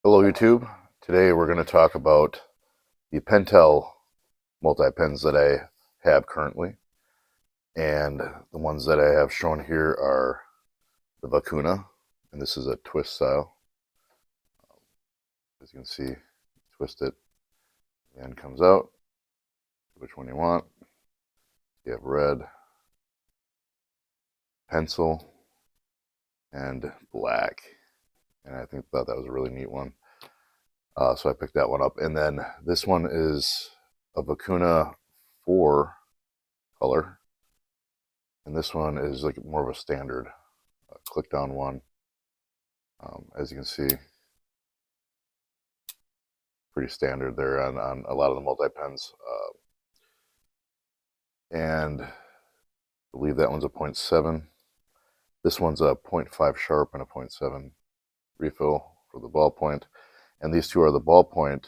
Hello YouTube. Today we're going to talk about the Pentel multi-pens that I have currently. And the ones that I have shown here are the Vicuna, and this is a twist style. As you can see, twist it, the end comes out. Which one you want. You have red, pencil, and black. And I thought that was a really neat one. So I picked that one up. And then this one is a Vicuna 4 color. And this one is like more of a standard click down one. As you can see, pretty standard there on a lot of the multi-pens. And I believe that one's a 0.7. This one's a 0.5 sharp and a 0.7 refill for the ballpoint. And these two are the ballpoint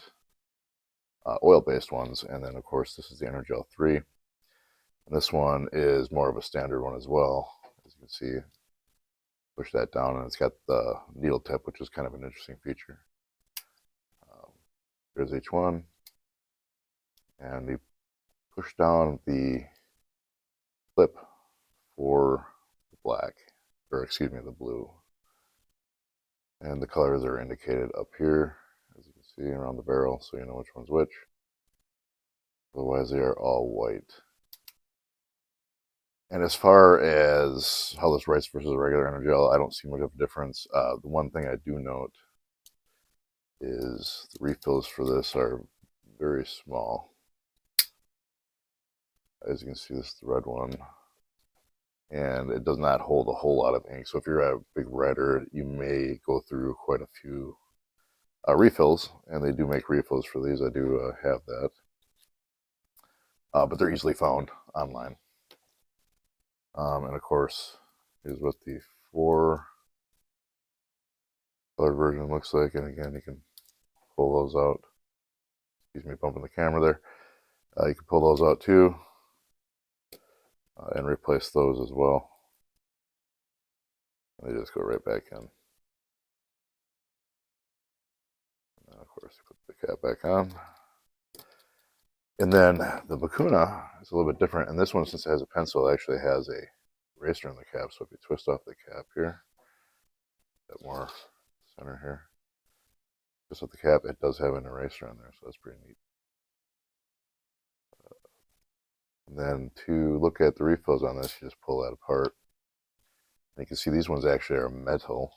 oil-based ones. And then, of course, this is the EnerGel 3. And this one is more of a standard one as well. As you can see, push that down, and it's got the needle tip, which is kind of an interesting feature. There's each one. And you push down the clip for the black, or excuse me, the blue. And the colors are indicated up here, as you can see, around the barrel, so you know which one's which. Otherwise, they are all white. And as far as how this writes versus a regular EnerGel, I don't see much of a difference. The one thing I do note is the refills for this are very small. As you can see, this is the red one. And it does not hold a whole lot of ink. So if you're a big writer, you may go through quite a few refills. And they do make refills for these. I do have that. But they're easily found online. And of course, here's what the 4 color version looks like. And again, you can pull those out. Excuse me, bumping the camera there. You can pull those out too. And replace those as well. And they just go right back in. And of course, put the cap back on. And then the Vicuna is a little bit different. And this one, since it has a pencil, it actually has a eraser in the cap. So if you twist off the cap here, get more center here. Twist off the cap, it does have an eraser on there, so that's pretty neat. And then to look at the refills on this, you just pull that apart. And you can see these ones actually are metal,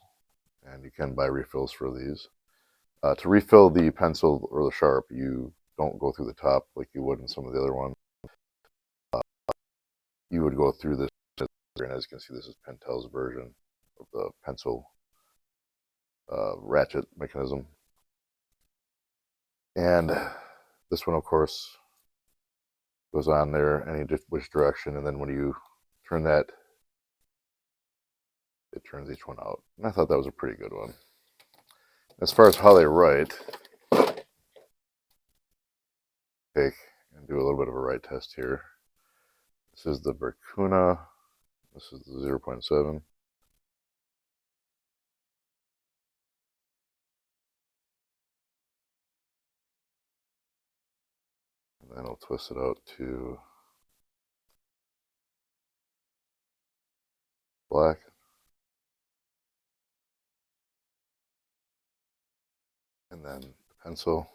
and you can buy refills for these. To refill the pencil or the sharp, you don't go through the top like you would in some of the other ones. You would go through this, and as you can see, this is Pentel's version of the pencil ratchet mechanism. And this one, of course, goes on there any which direction, and then when you turn that, it turns each one out. And I thought that was a pretty good one. As far as how they write, take and do a little bit of a write test here. This is the Vicuna. This is the 0.7. And then I'll twist it out to black. And then the pencil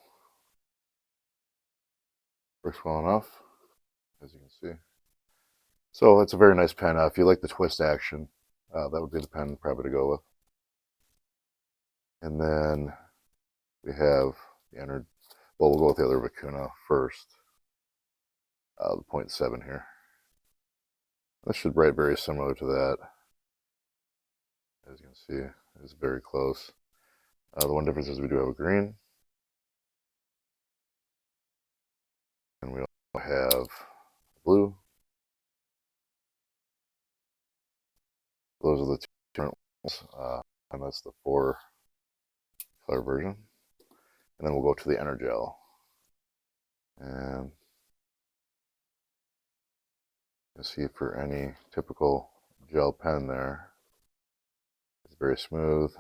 works well enough, as you can see. So it's a very nice pen. If you like the twist action, that would be the pen probably to go with. And then we have the well, we'll go with the other Vicuna first. The 0.7 here. This should write very similar to that. As you can see, it's very close. The one difference is we do have a green. And we also have blue. Those are the two different ones. And that's the 4 color version. And then we'll go to the EnerGel. And you see for any typical gel pen there, it's very smooth.